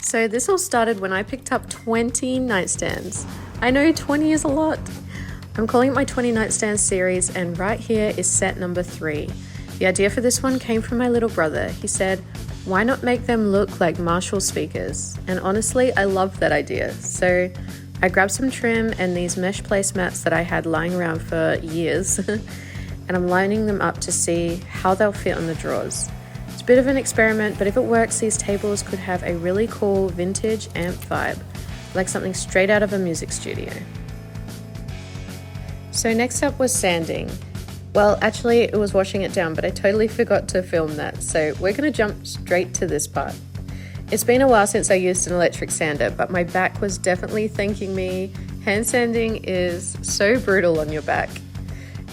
So this all started when I picked up 20 nightstands. I know 20 is a lot. I'm calling it my 20 nightstand series, and right here is set number 3. The idea for this one came from my little brother. He said, why not make them look like Marshall speakers? And honestly, I loved that idea. So I grabbed some trim and these mesh placemats that I had lying around for years, and I'm lining them up to see how they'll fit on the drawers. It's a bit of an experiment, but if it works, these tables could have a really cool vintage amp vibe, like something straight out of a music studio. So next up was sanding. Well, actually it was washing it down, but I totally forgot to film that, so we're going to jump straight to this part. It's been a while since I used an electric sander, but my back was definitely thanking me. Hand sanding is so brutal on your back.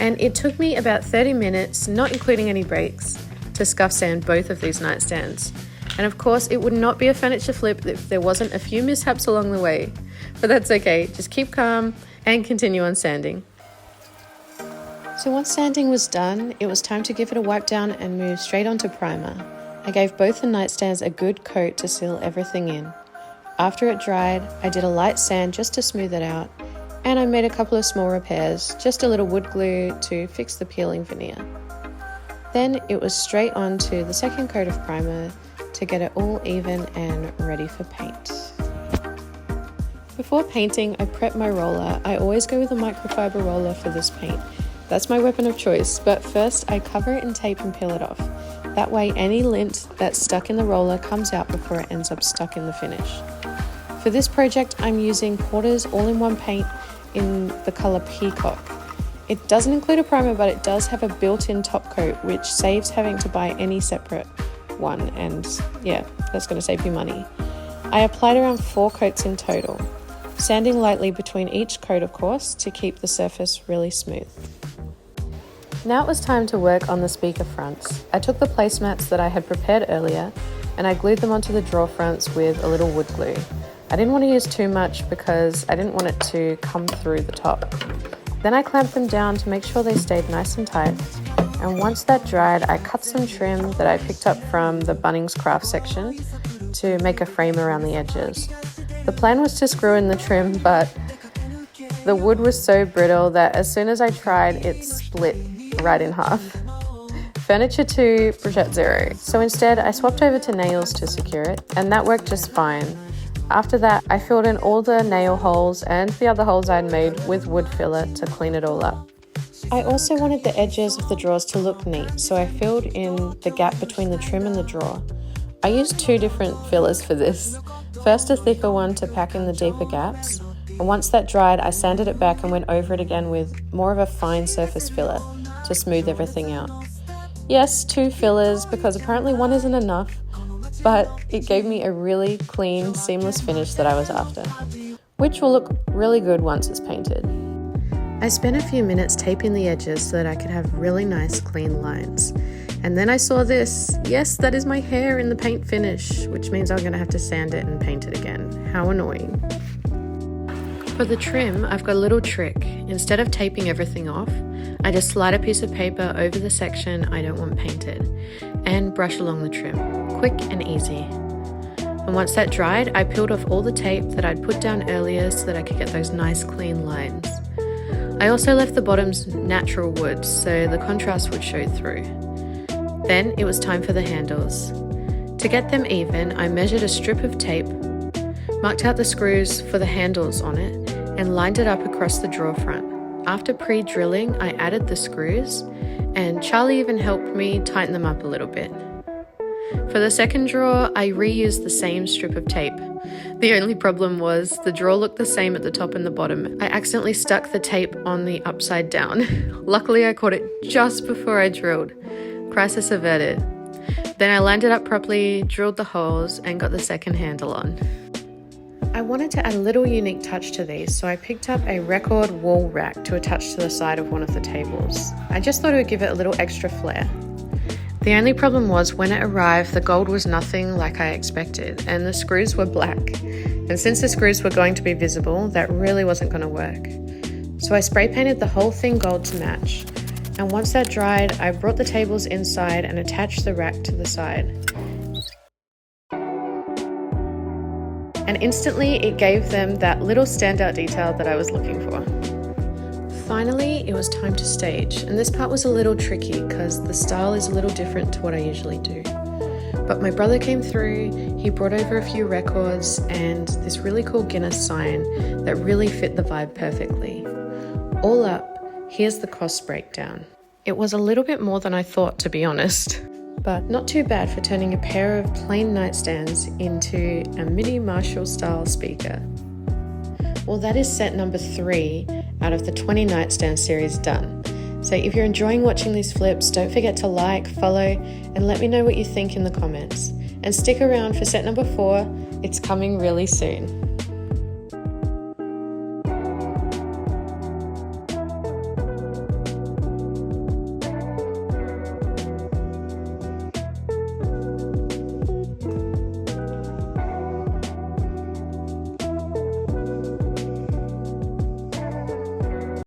And it took me about 30 minutes, not including any breaks, to scuff sand both of these nightstands. And of course, it would not be a furniture flip if there wasn't a few mishaps along the way. But that's okay, just keep calm and continue on sanding. So once sanding was done, it was time to give it a wipe down and move straight onto primer. I gave both the nightstands a good coat to seal everything in. After it dried, I did a light sand just to smooth it out, and I made a couple of small repairs, just a little wood glue to fix the peeling veneer. Then it was straight on to the second coat of primer to get it all even and ready for paint. Before painting, I prep my roller. I always go with a microfiber roller for this paint. That's my weapon of choice, but first I cover it in tape and peel it off. That way any lint that's stuck in the roller comes out before it ends up stuck in the finish. For this project, I'm using Porter's all-in-one paint in the color Peacock. It doesn't include a primer, but it does have a built-in top coat, which saves having to buy any separate one, and yeah, that's going to save you money. I applied around 4 coats in total, sanding lightly between each coat, of course, to keep the surface really smooth. Now it was time to work on the speaker fronts. I took the placemats that I had prepared earlier and I glued them onto the drawer fronts with a little wood glue. I didn't want to use too much because I didn't want it to come through the top. Then I clamped them down to make sure they stayed nice and tight, and once that dried, I cut some trim that I picked up from the Bunnings craft section to make a frame around the edges. The plan was to screw in the trim, but the wood was so brittle that as soon as I tried, it split right in half. Furniture to project 0. So instead, I swapped over to nails to secure it, and that worked just fine. After that, I filled in all the nail holes and the other holes I'd made with wood filler to clean it all up. I also wanted the edges of the drawers to look neat, so I filled in the gap between the trim and the drawer. I used 2 different fillers for this. First, a thicker one to pack in the deeper gaps, and once that dried, I sanded it back and went over it again with more of a fine surface filler to smooth everything out. Yes, 2 fillers, because apparently 1 isn't enough, but it gave me a really clean, seamless finish that I was after, which will look really good once it's painted. I spent a few minutes taping the edges so that I could have really nice, clean lines. And then I saw this. Yes, that is my hair in the paint finish, which means I'm going to have to sand it and paint it again. How annoying. For the trim, I've got a little trick. Instead of taping everything off, I just slide a piece of paper over the section I don't want painted and brush along the trim. Quick and easy. And once that dried, I peeled off all the tape that I'd put down earlier so that I could get those nice clean lines. I also left the bottoms natural wood so the contrast would show through. Then it was time for the handles. To get them even, I measured a strip of tape, marked out the screws for the handles on it, and lined it up across the drawer front. After pre-drilling, I added the screws, and Charlie even helped me tighten them up a little bit. For the second drawer, I reused the same strip of tape. The only problem was the drawer looked the same at the top and the bottom. I accidentally stuck the tape on the upside down. Luckily, I caught it just before I drilled. Crisis averted. Then I lined it up properly, drilled the holes, and got the second handle on. I wanted to add a little unique touch to these, so I picked up a record wall rack to attach to the side of one of the tables. I just thought it would give it a little extra flair. The only problem was when it arrived, the gold was nothing like I expected, and the screws were black. And since the screws were going to be visible, that really wasn't going to work. So I spray painted the whole thing gold to match. And once that dried, I brought the tables inside and attached the rack to the side. and instantly it gave them that little standout detail that I was looking for. Finally, it was time to stage, and this part was a little tricky because the style is a little different to what I usually do. But my brother came through, he brought over a few records and this really cool Guinness sign that really fit the vibe perfectly. All up, here's the cost breakdown. It was a little bit more than I thought, to be honest, but not too bad for turning a pair of plain nightstands into a mini Marshall style speaker. Well, that is set number 3 out of the 20 nightstand series done. So if you're enjoying watching these flips, don't forget to like, follow, and let me know what you think in the comments. And stick around for set number 4, it's coming really soon.